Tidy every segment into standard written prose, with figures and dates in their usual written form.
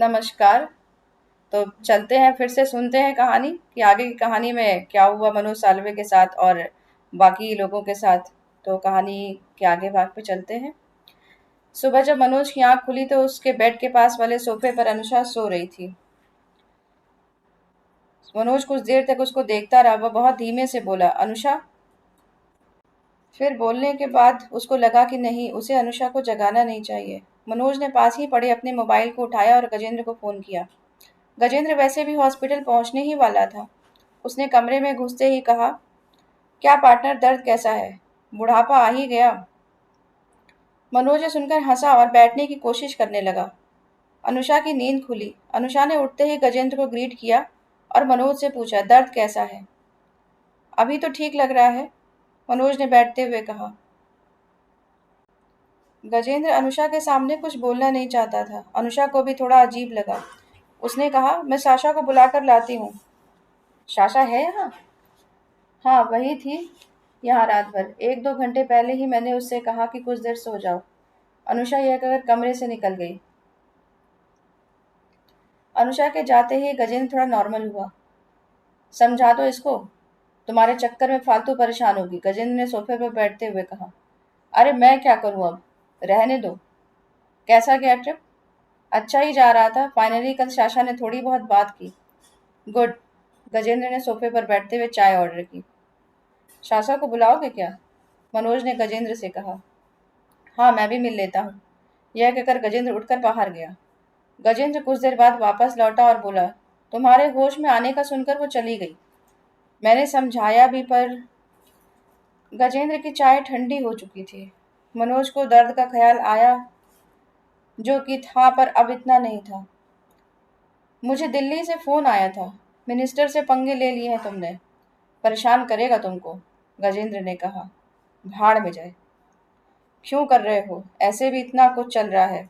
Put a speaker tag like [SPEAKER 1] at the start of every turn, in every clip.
[SPEAKER 1] नमस्कार। तो चलते हैं फिर से सुनते हैं कहानी कि आगे की कहानी में क्या हुआ मनोज साल्वे के साथ और बाकी लोगों के साथ। तो कहानी के आगे भाग पे चलते हैं। सुबह जब मनोज की आंख खुली तो उसके बेड के पास वाले सोफे पर अनुषा सो रही थी। मनोज कुछ देर तक उसको देखता रहा। वह बहुत धीमे से बोला, अनुषा। फिर बोलने के बाद उसको लगा कि नहीं, उसे अनुषा को जगाना नहीं चाहिए। मनोज ने पास ही पड़े अपने मोबाइल को उठाया और गजेंद्र को फोन किया। गजेंद्र वैसे भी हॉस्पिटल पहुंचने ही वाला था। उसने कमरे में घुसते ही कहा, क्या पार्टनर, दर्द कैसा है? बुढ़ापा आ ही गया। मनोज ने सुनकर हंसा और बैठने की कोशिश करने लगा। अनुषा की नींद खुली। अनुषा ने उठते ही गजेंद्र को ग्रीट किया और मनोज से पूछा, दर्द कैसा है? अभी तो ठीक लग रहा है, मनोज ने बैठते हुए कहा। गजेंद्र अनुषा के सामने कुछ बोलना नहीं चाहता था। अनुषा को भी थोड़ा अजीब लगा। उसने कहा, मैं साशा को बुलाकर लाती हूँ। साशा है यहाँ? हाँ, वही थी यहाँ रात भर। 1-2 घंटे पहले ही मैंने उससे कहा कि कुछ देर सो जाओ। अनुषा यह कहकर कमरे से निकल गई। अनुषा के जाते ही गजेंद्र थोड़ा नॉर्मल हुआ। समझा दो इसको, तुम्हारे चक्कर में फालतू परेशान होगी, गजेंद्र ने सोफे पर बैठते हुए कहा। अरे मैं क्या करूं अब, रहने दो। कैसा गया ट्रिप? अच्छा ही जा रहा था। फाइनली कल साशा ने थोड़ी बहुत बात की। गुड। गजेंद्र ने सोफे पर बैठते हुए चाय ऑर्डर की। साशा को बुलाओगे क्या, मनोज ने गजेंद्र से कहा। हाँ, मैं भी मिल लेता हूँ, यह कहकर गजेंद्र उठकर बाहर गया। गजेंद्र कुछ देर बाद वापस लौटा और बोला, तुम्हारे होश में आने का सुनकर वो चली गई। मैंने समझाया भी पर। गजेंद्र की चाय ठंडी हो चुकी थी। मनोज को दर्द का ख्याल आया, जो कि था पर अब इतना नहीं था। मुझे दिल्ली से फोन आया था। मिनिस्टर से पंगे ले लिए हैं तुमने। परेशान करेगा तुमको, गजेंद्र ने कहा। भाड़ में जाए। क्यों कर रहे हो, ऐसे भी इतना कुछ चल रहा है।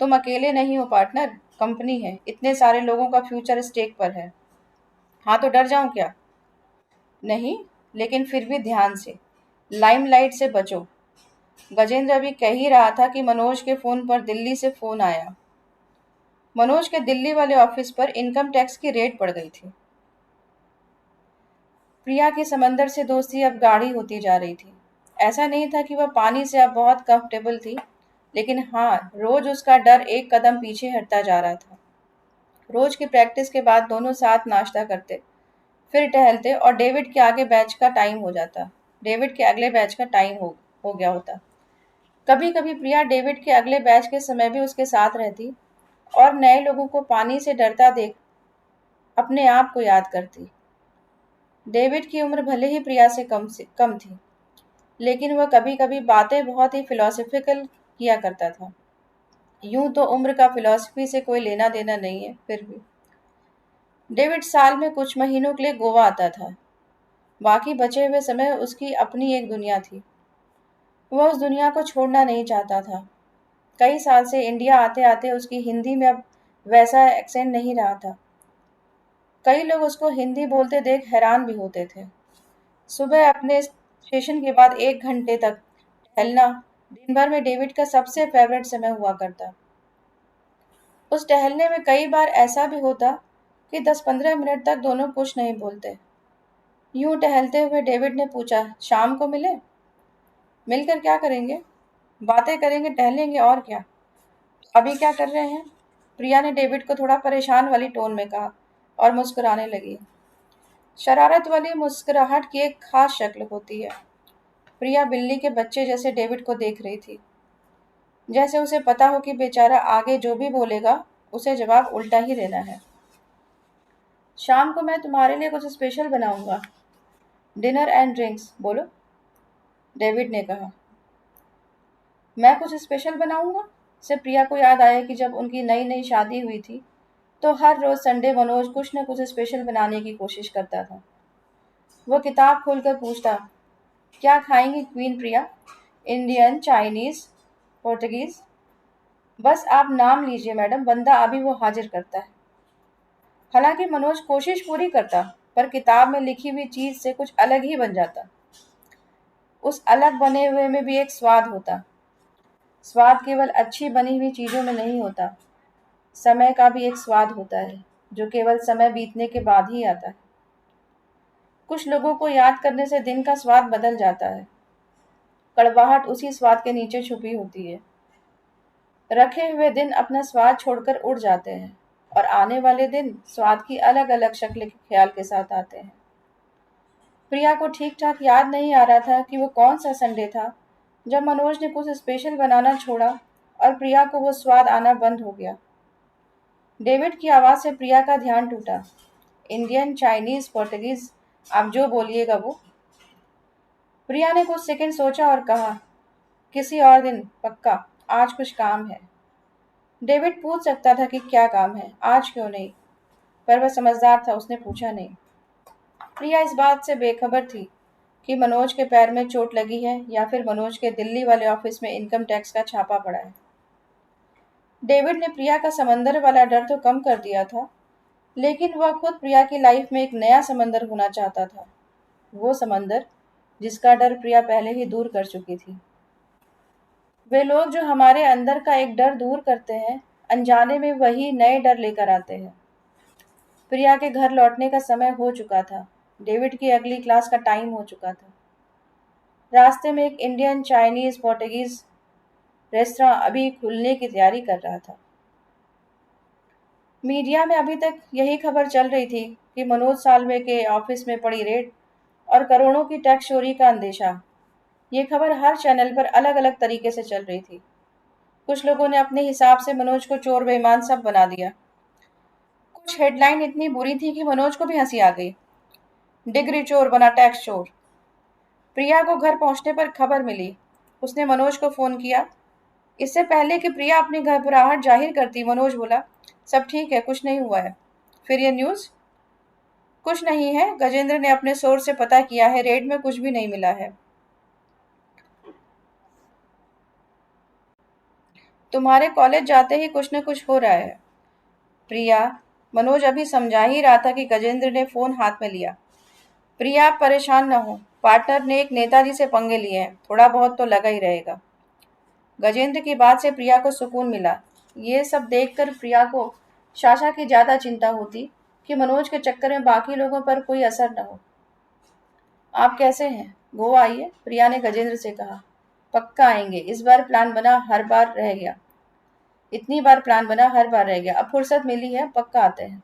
[SPEAKER 1] तुम अकेले नहीं हो पार्टनर, कंपनी है, इतने सारे लोगों का फ्यूचर स्टेक पर है। हाँ तो डर जाऊं क्या? नहीं, लेकिन फिर भी ध्यान से, लाइमलाइट से बचो। गजेंद्र अभी कह ही रहा था कि मनोज के फोन पर दिल्ली से फोन आया। मनोज के दिल्ली वाले ऑफिस पर इनकम टैक्स की रेड पड़ गई थी। प्रिया की समंदर से दोस्ती अब गाढ़ी होती जा रही थी। ऐसा नहीं था कि वह पानी से अब बहुत कंफर्टेबल थी, लेकिन हाँ, रोज उसका डर एक कदम पीछे हटता जा रहा था। रोज की प्रैक्टिस के बाद दोनों साथ नाश्ता करते, फिर टहलते और डेविड के आगे बैच का टाइम हो जाता। डेविड के अगले बैच का टाइम हो गया होता। कभी कभी प्रिया डेविड के अगले बैच के समय भी उसके साथ रहती और नए लोगों को पानी से डरता देख अपने आप को याद करती। डेविड की उम्र भले ही प्रिया से कम थी, लेकिन वह कभी कभी बातें बहुत ही फिलोसफिकल किया करता था। यूं तो उम्र का फिलॉसफी से कोई लेना देना नहीं है, फिर भी डेविड साल में कुछ महीनों के लिए गोवा आता था। बाकी बचे हुए समय उसकी अपनी एक दुनिया थी। वह उस दुनिया को छोड़ना नहीं चाहता था। कई साल से इंडिया आते आते उसकी हिंदी में अब वैसा एक्सेंट नहीं रहा था। कई लोग उसको हिंदी बोलते देख हैरान भी होते थे। सुबह अपने स्टेशन के बाद 1 घंटे तक टहलना दिन भर में डेविड का सबसे फेवरेट समय हुआ करता। उस टहलने में कई बार ऐसा भी होता कि 10-15 मिनट तक दोनों कुछ नहीं बोलते। यूं टहलते हुए डेविड ने पूछा, शाम को मिले? मिलकर क्या करेंगे? बातें करेंगे, टहलेंगे, और क्या। अभी क्या कर रहे हैं? प्रिया ने डेविड को थोड़ा परेशान वाली टोन में कहा और मुस्कुराने लगी। शरारत वाली मुस्कुराहट की एक खास शक्ल होती है। प्रिया बिल्ली के बच्चे जैसे डेविड को देख रही थी, जैसे उसे पता हो कि बेचारा आगे जो भी बोलेगा उसे जवाब उल्टा ही देना है। शाम को मैं तुम्हारे लिए कुछ स्पेशल बनाऊंगा। डिनर एंड ड्रिंक्स बोलो, डेविड ने कहा। मैं कुछ स्पेशल बनाऊंगा? से प्रिया को याद आया कि जब उनकी नई नई शादी हुई थी तो हर रोज संडे मनोज कुछ न कुछ स्पेशल बनाने की कोशिश करता था। वो किताब खोलकर पूछता, क्या खाएंगी queen Priya? Indian, Chinese, Portuguese? बस आप नाम लीजिए मैडम, बंदा अभी वो हाजिर करता है। हालांकि मनोज कोशिश पूरी करता, पर किताब में लिखी हुई चीज से कुछ अलग ही बन जाता। उस अलग बने हुए में भी एक स्वाद होता। स्वाद केवल अच्छी बनी हुई चीजों में नहीं होता, समय का भी एक स्वाद होता है जो केवल समय बीतने के बाद ही आता है। कुछ लोगों को याद करने से दिन का स्वाद बदल जाता है। कड़वाहट उसी स्वाद के नीचे छुपी होती है। रखे हुए दिन अपना स्वाद छोड़कर उड़ जाते हैं और आने वाले दिन स्वाद की अलग अलग शक्ल के ख्याल के साथ आते हैं। प्रिया को ठीक ठाक याद नहीं आ रहा था कि वो कौन सा संडे था जब मनोज ने कुछ स्पेशल बनाना छोड़ा और प्रिया को वो स्वाद आना बंद हो गया। डेविड की आवाज से प्रिया का ध्यान टूटा। इंडियन, चाइनीज, पोर्टुगीज, आप जो बोलिएगा वो। प्रिया ने कुछ सेकंड सोचा और कहा, किसी और दिन पक्का, आज कुछ काम है। डेविड पूछ सकता था कि क्या काम है, आज क्यों नहीं, पर वह समझदार था, उसने पूछा नहीं। प्रिया इस बात से बेखबर थी कि मनोज के पैर में चोट लगी है या फिर मनोज के दिल्ली वाले ऑफिस में इनकम टैक्स का छापा पड़ा है। डेविड ने प्रिया का समंदर वाला डर तो कम कर दिया था, लेकिन वह खुद प्रिया की लाइफ में एक नया समंदर होना चाहता था। वो समंदर जिसका डर प्रिया पहले ही दूर कर चुकी थी। वे लोग जो हमारे अंदर का एक डर दूर करते हैं, अनजाने में वही नए डर लेकर आते हैं। प्रिया के घर लौटने का समय हो चुका था। डेविड की अगली क्लास का टाइम हो चुका था। रास्ते में एक इंडियन, चाइनीज, पोर्टुगीज रेस्तरां अभी खुलने की तैयारी कर रहा था। मीडिया में अभी तक यही खबर चल रही थी कि मनोज साल्वे के ऑफिस में पड़ी रेड और करोड़ों की टैक्स चोरी का अंदेशा। ये खबर हर चैनल पर अलग अलग तरीके से चल रही थी। कुछ लोगों ने अपने हिसाब से मनोज को चोर बेईमान सब बना दिया। कुछ हेडलाइन इतनी बुरी थी कि मनोज को भी हंसी आ गई। डिग्री चोर बना टैक्स चोर। प्रिया को घर पहुंचने पर खबर मिली। उसने मनोज को फोन किया। इससे पहले कि प्रिया अपनी घबराहट जाहिर करती, मनोज बोला, सब ठीक है, कुछ नहीं हुआ है। फिर ये न्यूज़? कुछ नहीं है, गजेंद्र ने अपने सोर्स से पता किया है, रेड में कुछ भी नहीं मिला है। तुम्हारे कॉलेज जाते ही कुछ न कुछ हो रहा है। प्रिया, मनोज अभी समझा ही रहा था कि गजेंद्र ने फोन हाथ में लिया। प्रिया, आप परेशान न हो, पार्टनर ने एक नेताजी से पंगे लिए हैं, थोड़ा बहुत तो लगा ही रहेगा। गजेंद्र की बात से प्रिया को सुकून मिला। ये सब देखकर प्रिया को शाशा की ज्यादा चिंता होती कि मनोज के चक्कर में बाकी लोगों पर कोई असर न हो। आप कैसे हैं? गोवा आइए, प्रिया ने गजेंद्र से कहा। पक्का आएंगे, इस बार प्लान बना, हर बार रह गया। इतनी बार प्लान बना, हर बार रह गया, अब फुर्सत मिली है, पक्का आते हैं।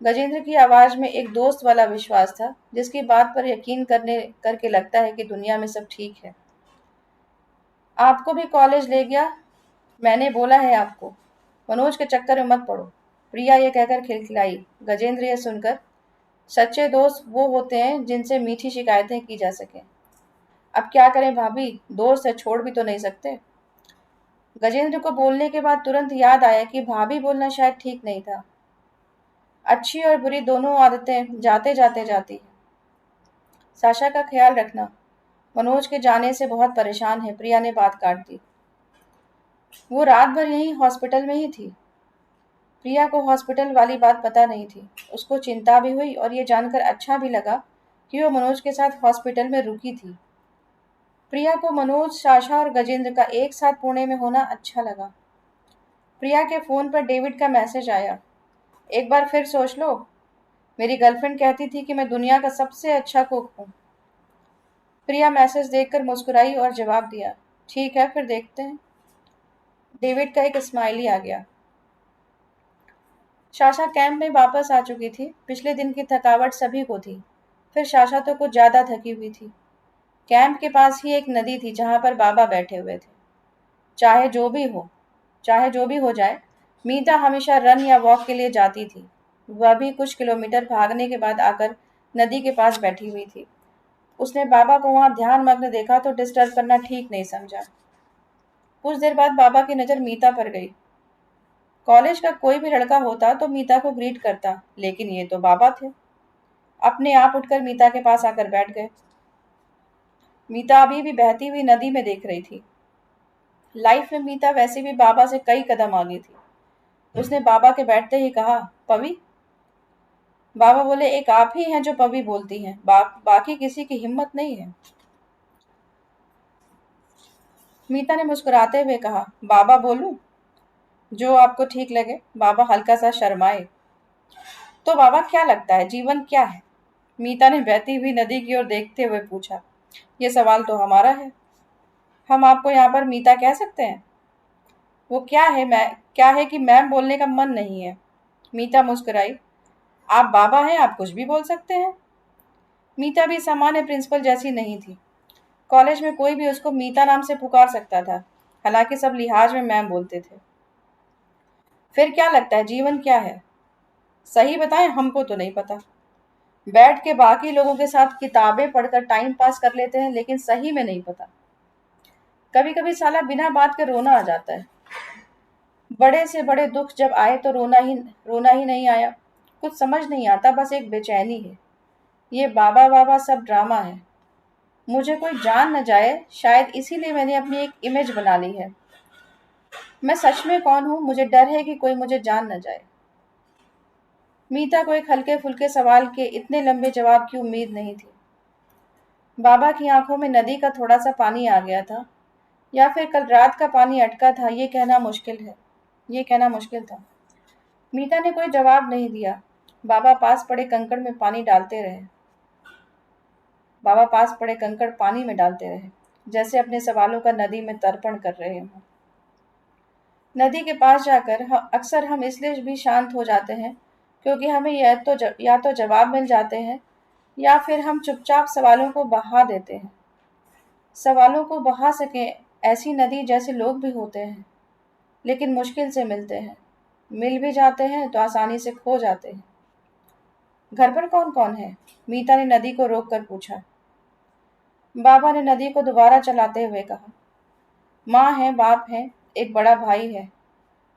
[SPEAKER 1] गजेंद्र की आवाज में एक दोस्त वाला विश्वास था, जिसकी बात पर यकीन करने करके लगता है कि दुनिया में सब ठीक है। आपको भी कॉलेज ले गया, मैंने बोला है आपको, मनोज के चक्कर में मत पड़ो। प्रिया ये कहकर खिलखिलाई। गजेंद्र ये सुनकर, सच्चे दोस्त वो होते हैं जिनसे मीठी शिकायतें की जा सके। अब क्या करें भाभी, दोस्त है, छोड़ भी तो नहीं सकते। गजेंद्र को बोलने के बाद तुरंत याद आया कि भाभी बोलना शायद ठीक नहीं था। अच्छी और बुरी दोनों आदतें जाते जाते जाती हैं। साशा का ख्याल रखना, मनोज के जाने से बहुत परेशान है, प्रिया ने बात काट दी। वो रात भर यहीं हॉस्पिटल में ही थी। प्रिया को हॉस्पिटल वाली बात पता नहीं थी। उसको चिंता भी हुई और ये जानकर अच्छा भी लगा कि वो मनोज के साथ हॉस्पिटल में रुकी थी। प्रिया को मनोज, साशा और गजेंद्र का एक साथ पुणे में होना अच्छा लगा। प्रिया के फोन पर डेविड का मैसेज आया। एक बार फिर सोच लो, मेरी गर्लफ्रेंड कहती थी कि मैं दुनिया का सबसे अच्छा कुक हूँ। प्रिया मैसेज देखकर मुस्कुराई और जवाब दिया, ठीक है, फिर देखते हैं। डेविड का एक स्माइली आ गया। साशा कैंप में वापस आ चुकी थी। पिछले दिन की थकावट सभी को थी, फिर साशा तो कुछ ज्यादा थकी हुई थी। कैंप के पास ही एक नदी थी जहां पर बाबा बैठे हुए थे। चाहे जो भी हो चाहे जो भी हो जाए, मीता हमेशा रन या वॉक के लिए जाती थी। वह भी कुछ किलोमीटर भागने के बाद आकर नदी के पास बैठी हुई थी। उसने बाबा को वहां ध्यान मग्न देखा तो डिस्टर्ब करना ठीक नहीं समझा। कुछ देर बाद बाबा की नजर मीता पर गई। कॉलेज का कोई भी लड़का होता तो मीता को ग्रीट करता, लेकिन ये तो बाबा थे। अपने आप उठकर मीता के पास आकर बैठ गए। मीता अभी भी बहती हुई नदी में देख रही थी। लाइफ में मीता वैसे भी बाबा से कई कदम आगे थी। उसने बाबा के बैठते ही कहा, पवी। बाबा बोले, एक आप ही हैं जो पवी बोलती हैं, बाकी किसी की हिम्मत नहीं है। मीता ने मुस्कुराते हुए कहा, बाबा बोलूं? जो आपको ठीक लगे। बाबा हल्का सा शर्माए। तो बाबा क्या लगता है जीवन क्या है? मीता ने बहती हुई नदी की ओर देखते हुए पूछा। ये सवाल तो हमारा है। हम आपको यहाँ पर मीता कह सकते हैं? वो क्या है कि मैम बोलने का मन नहीं है। मीता मुस्कुराई। आप बाबा हैं, आप कुछ भी बोल सकते हैं। मीता भी सामान्य प्रिंसिपल जैसी नहीं थी। कॉलेज में कोई भी उसको मीता नाम से पुकार सकता था। हालांकि सब लिहाज में मैम बोलते थे। फिर क्या लगता है जीवन क्या है? सही बताएं, हमको तो नहीं पता। बैठ के बाकी लोगों के साथ किताबें पढ़कर टाइम पास कर लेते हैं, लेकिन सही में नहीं पता। कभी कभी साला बिना बात के रोना आ जाता है। बड़े से बड़े दुख जब आए तो रोना ही नहीं आया। कुछ समझ नहीं आता, बस एक बेचैनी है। ये बाबा बाबा सब ड्रामा है। मुझे कोई जान न जाए, शायद इसीलिए मैंने अपनी एक इमेज बना ली है। मैं सच में कौन हूँ, मुझे डर है कि कोई मुझे जान न जाए। मीता को एक हल्के फुल्के सवाल के इतने लंबे जवाब की उम्मीद नहीं थी। बाबा की आंखों में नदी का थोड़ा सा पानी आ गया था, या फिर कल रात का पानी अटका था, ये कहना मुश्किल था। मीता ने कोई जवाब नहीं दिया। बाबा पास पड़े कंकड़ में पानी डालते रहे। बाबा पास पड़े कंकड़ पानी में डालते रहे, जैसे अपने सवालों का नदी में तर्पण कर रहे हों। नदी के पास जाकर अक्सर हम इसलिए भी शांत हो जाते हैं क्योंकि हमें या तो जवाब मिल जाते हैं, या फिर हम चुपचाप सवालों को बहा देते हैं। सवालों को बहा सकें ऐसी नदी जैसे लोग भी होते हैं, लेकिन मुश्किल से मिलते हैं। मिल भी जाते हैं तो आसानी से खो जाते हैं। घर पर कौन कौन है? मीता ने नदी को रोक कर पूछा। बाबा ने नदी को दोबारा चलाते हुए कहा। माँ है, बाप है, एक बड़ा भाई है।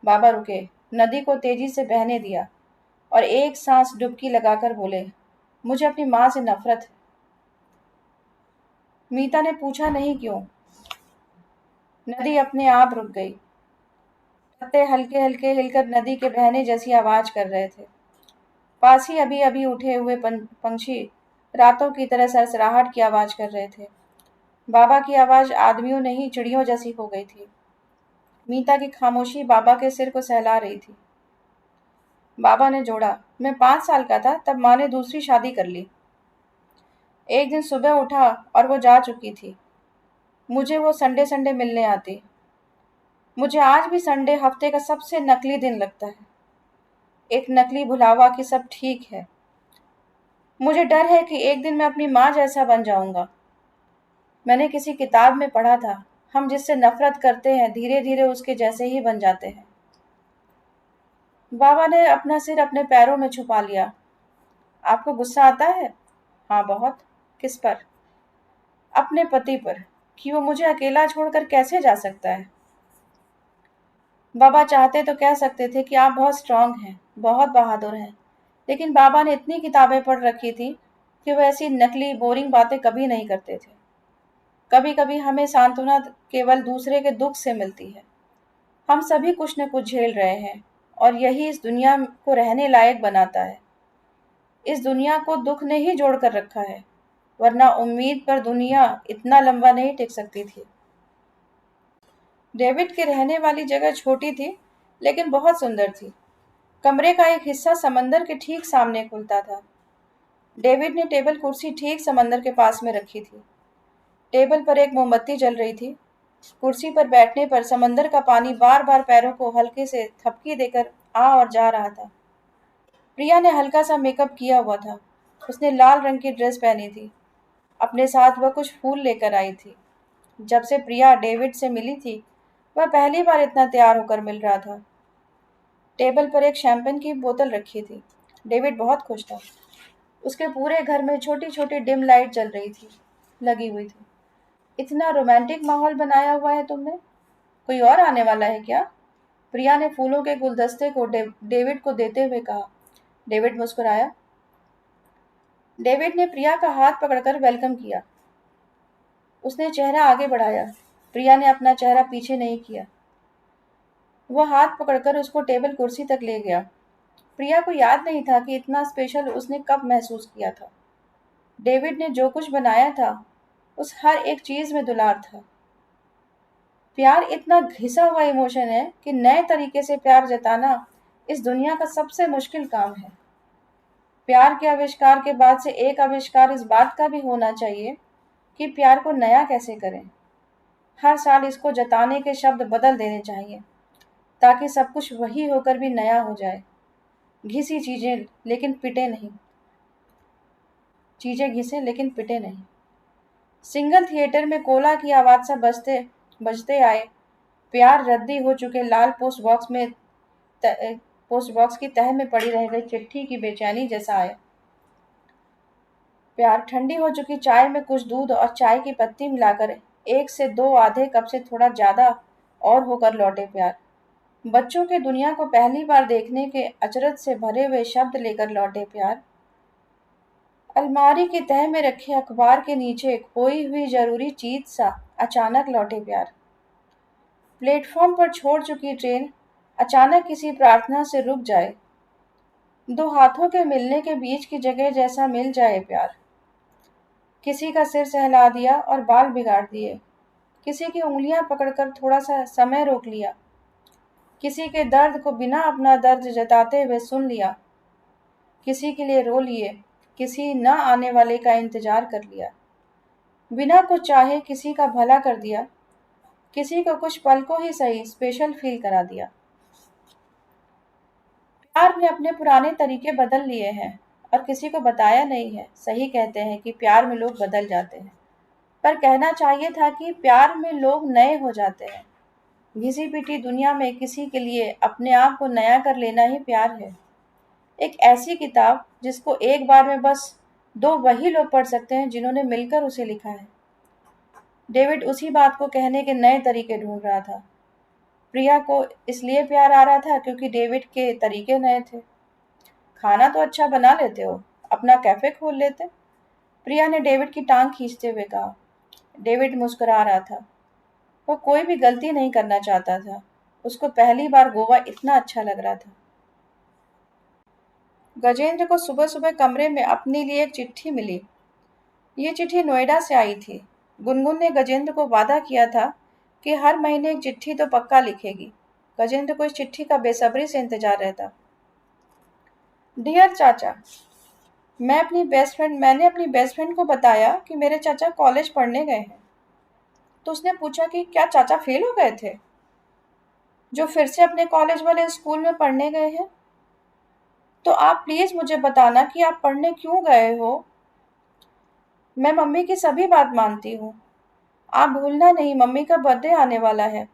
[SPEAKER 1] बाबा रुके, नदी को तेजी से बहने दिया और एक सांस डुबकी लगाकर बोले, मुझे अपनी माँ से नफरत है। मीता ने पूछा, नहीं क्यों? नदी अपने आप रुक गई। पत्ते हल्के हल्के हिलकर नदी के बहने जैसी आवाज कर रहे थे। पास ही अभी अभी उठे हुए पंछी रातों की तरह सरसराहट की आवाज कर रहे थे। बाबा की आवाज आदमियों नहीं चिड़ियों जैसी हो गई थी। मीता की खामोशी बाबा के सिर को सहला रही थी। बाबा ने जोड़ा, मैं 5 साल का था तब माँ ने दूसरी शादी कर ली। एक दिन सुबह उठा और वो जा चुकी थी। मुझे वो संडे संडे मिलने आती। मुझे आज भी संडे हफ्ते का सबसे नकली दिन लगता है। एक नकली भुलावा कि सब ठीक है। मुझे डर है कि एक दिन मैं अपनी माँ जैसा बन जाऊंगा। मैंने किसी किताब में पढ़ा था, हम जिससे नफरत करते हैं धीरे धीरे उसके जैसे ही बन जाते हैं। बाबा ने अपना सिर अपने पैरों में छुपा लिया। आपको गुस्सा आता है? हाँ, बहुत। किस पर? अपने पति पर, कि वो मुझे अकेला छोड़कर कैसे जा सकता है। बाबा चाहते तो कह सकते थे कि आप बहुत स्ट्रांग हैं, बहुत बहादुर हैं, लेकिन बाबा ने इतनी किताबें पढ़ रखी थी कि वो ऐसी नकली बोरिंग बातें कभी नहीं करते थे। कभी कभी हमें सांत्वना केवल दूसरे के दुख से मिलती है। हम सभी कुछ न कुछ झेल रहे हैं, और यही इस दुनिया को रहने लायक बनाता है। इस दुनिया को दुख ने ही जोड़ कर रखा है, वरना उम्मीद पर दुनिया इतना लंबा नहीं टिक सकती थी। डेविड के रहने वाली जगह छोटी थी, लेकिन बहुत सुंदर थी। कमरे का एक हिस्सा समंदर के ठीक सामने खुलता था। डेविड ने टेबल कुर्सी ठीक समंदर के पास में रखी थी। टेबल पर एक मोमबत्ती जल रही थी। कुर्सी पर बैठने पर समंदर का पानी बार बार पैरों को हल्के से थपकी देकर आ और जा रहा था। प्रिया ने हल्का सा मेकअप किया हुआ था। उसने लाल रंग की ड्रेस पहनी थी। अपने साथ वह कुछ फूल लेकर आई थी। जब से प्रिया डेविड से मिली थी, वह पहली बार इतना तैयार होकर मिल रहा था। टेबल पर एक शैंपेन की बोतल रखी थी। डेविड बहुत खुश था। उसके पूरे घर में छोटी छोटी डिम लाइट जल रही थी, लगी हुई थी। इतना रोमांटिक माहौल बनाया हुआ है तुमने। कोई और आने वाला है क्या? प्रिया ने फूलों के गुलदस्ते को डेविड को देते हुए कहा। डेविड मुस्कुराया। डेविड ने प्रिया का हाथ पकड़कर वेलकम किया। उसने चेहरा आगे बढ़ाया। प्रिया ने अपना चेहरा पीछे नहीं किया। वह हाथ पकड़कर उसको टेबल कुर्सी तक ले गया। प्रिया को याद नहीं था कि इतना स्पेशल उसने कब महसूस किया था। डेविड ने जो कुछ बनाया था, उस हर एक चीज में दुलार था। प्यार इतना घिसा हुआ इमोशन है कि नए तरीके से प्यार जताना इस दुनिया का सबसे मुश्किल काम है। प्यार के आविष्कार के बाद से एक आविष्कार इस बात का भी होना चाहिए कि प्यार को नया कैसे करें। हर साल इसको जताने के शब्द बदल देने चाहिए ताकि सब कुछ वही होकर भी नया हो जाए। घिसी चीजें लेकिन पिटे नहीं। चीजें घिसे लेकिन पिटे नहीं। सिंगल थिएटर में कोला की आवाज सा बजते बजते आए। प्यार रद्दी हो चुके लाल पोस्ट बॉक्स की तह में पड़ी रह गई चिट्ठी की बेचैनी जैसा आया। प्यार ठंडी हो चुकी चाय में कुछ दूध और चाय की पत्ती मिलाकर एक से दो आधे कप से थोड़ा ज्यादा और होकर लौटे प्यार। बच्चों के दुनिया को पहली बार देखने के अचरज से भरे हुए शब्द लेकर लौटे प्यार। अलमारी की तह में रखे अखबार के नीचे खोई हुई जरूरी चीज सा अचानक लौटे प्यार। प्लेटफॉर्म पर छोड़ चुकी ट्रेन अचानक किसी प्रार्थना से रुक जाए। दो हाथों के मिलने के बीच की जगह जैसा मिल जाए प्यार। किसी का सिर सहला दिया और बाल बिगाड़ दिए। किसी की उंगलियां पकड़कर थोड़ा सा समय रोक लिया। किसी के दर्द को बिना अपना दर्द जताते हुए सुन लिया। किसी के लिए रो लिए। किसी न आने वाले का इंतजार कर लिया। बिना कुछ चाहे किसी का भला कर दिया। किसी को कुछ पल को ही सही स्पेशल फील करा दिया। प्यार ने अपने पुराने तरीके बदल लिए हैं और किसी को बताया नहीं है। सही कहते हैं कि प्यार में लोग बदल जाते हैं, पर कहना चाहिए था कि प्यार में लोग नए हो जाते हैं। घिसी पिटी दुनिया में किसी के लिए अपने आप को नया कर लेना ही प्यार है। एक ऐसी किताब जिसको एक बार में बस दो वही लोग पढ़ सकते हैं जिन्होंने मिलकर उसे लिखा है। डेविड उसी बात को कहने के नए तरीके ढूंढ रहा था। प्रिया को इसलिए प्यार आ रहा था क्योंकि डेविड के तरीके नए थे। खाना तो अच्छा बना लेते हो, अपना कैफे खोल लेते। प्रिया ने डेविड की टांग खींचते हुए कहा। डेविड मुस्कुरा रहा था। वो कोई भी गलती नहीं करना चाहता था। उसको पहली बार गोवा इतना अच्छा लग रहा था। गजेंद्र को सुबह सुबह कमरे में अपने लिए एक चिट्ठी मिली। ये चिट्ठी नोएडा से आई थी। गुनगुन ने गजेंद्र को वादा किया था कि हर महीने एक चिट्ठी तो पक्का लिखेगी। गजेंद्र को इस चिट्ठी का बेसब्री से इंतजार रहता। डियर चाचा, मैंने अपनी बेस्ट फ्रेंड को बताया कि मेरे चाचा कॉलेज पढ़ने गए हैं। तो उसने पूछा कि क्या चाचा फेल हो गए थे, जो फिर से अपने कॉलेज वाले स्कूल में पढ़ने गए हैं। तो आप प्लीज मुझे बताना कि आप पढ़ने क्यों गए हो। मैं मम्मी की सभी बात मानती हूँ। आप भूलना नहीं, मम्मी का बर्थडे आने वाला है।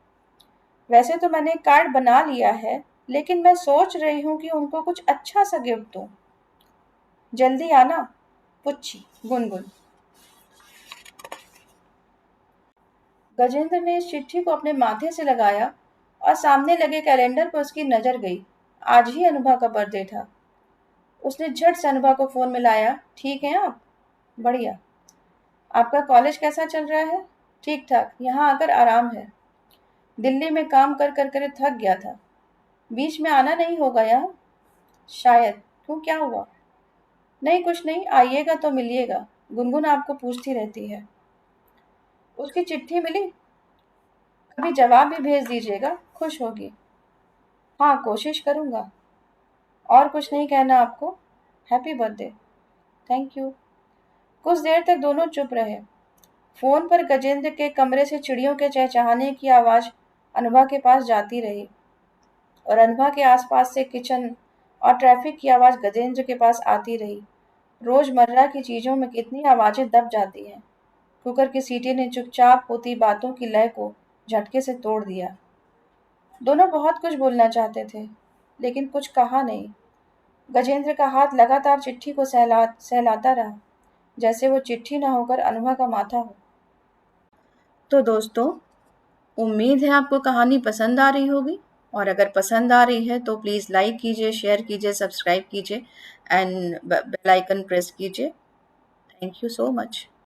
[SPEAKER 1] वैसे तो मैंने कार्ड बना लिया है, लेकिन मैं सोच रही हूँ कि उनको कुछ अच्छा सा गिफ्ट दूँ। जल्दी आना, पुच्छी गुनगुन। गजेंद्र ने इस चिट्ठी को अपने माथे से लगाया और सामने लगे कैलेंडर पर उसकी नजर गई। आज ही अनुभा का बर्थडे था। उसने झट से अनुभा को फोन मिलाया। ठीक है आप? बढ़िया। आपका कॉलेज कैसा चल रहा है? ठीक ठाक, यहाँ आकर आराम है। दिल्ली में काम कर थक गया था। बीच में आना नहीं होगा यहाँ? शायद। क्यों, क्या हुआ? नहीं कुछ नहीं, आइएगा तो मिलिएगा। गुनगुन आपको पूछती रहती है। उसकी चिट्ठी मिली? कभी जवाब भी भेज दीजिएगा, खुश होगी। हाँ, कोशिश करूंगा। और कुछ नहीं कहना आपको? Happy birthday. Thank you. कुछ देर तक दोनों चुप रहे। फोन पर गजेंद्र के कमरे से चिड़ियों के चहचहाने की आवाज अनुभा के पास जाती रही और अनुभा के आसपास से किचन और ट्रैफिक की आवाज गजेंद्र के पास आती रही। रोजमर्रा की चीजों में कितनी आवाजें दब जाती हैं। कुकर की सीटी ने चुपचाप होती बातों की लय को झटके से तोड़ दिया। दोनों बहुत कुछ बोलना चाहते थे, लेकिन कुछ कहा नहीं। गजेंद्र का हाथ लगातार चिट्ठी को सहलाता रहा, जैसे वो चिट्ठी न होकर अनुभा का माथा हो। तो दोस्तों, उम्मीद है आपको कहानी पसंद आ रही होगी, और अगर पसंद आ रही है तो प्लीज़ लाइक कीजिए, शेयर कीजिए, सब्सक्राइब कीजिए एंड बेल आइकन प्रेस कीजिए। Thank you so much.